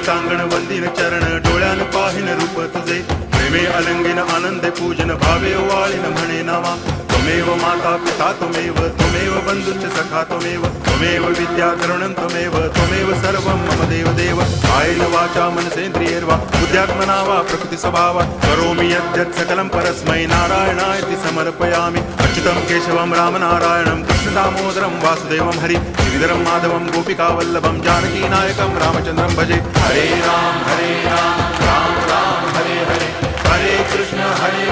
सांगण वंदिन चरण डोळ्यान पाहिन रूप तुझे प्रेमे अलंगिन आनंदे पूजन भावे वाळीन म्हणे नावा त्वमेव माता पिता त्वमेव बंधुश्च सखा त्वमेव विद्या तरुणं त्वमेव सर्वं मम देव कायेन वाचा मनसेन्द्रियैर्वा बुद्ध्यात्मना वा प्रकृति स्वभावात् करोमि यद्यत् सकलं परस्मै नारायणायति समर्पयामि अच्युतं केशवं रामनारायणं कृष्णदामोदरं वासुदेवं हरि गिरिधरं माधवं गोपिकावल्लभं जानकीनायकं रामचन्द्रं भजे हरे राम राम राम हरे हरे हरे कृष्ण हरे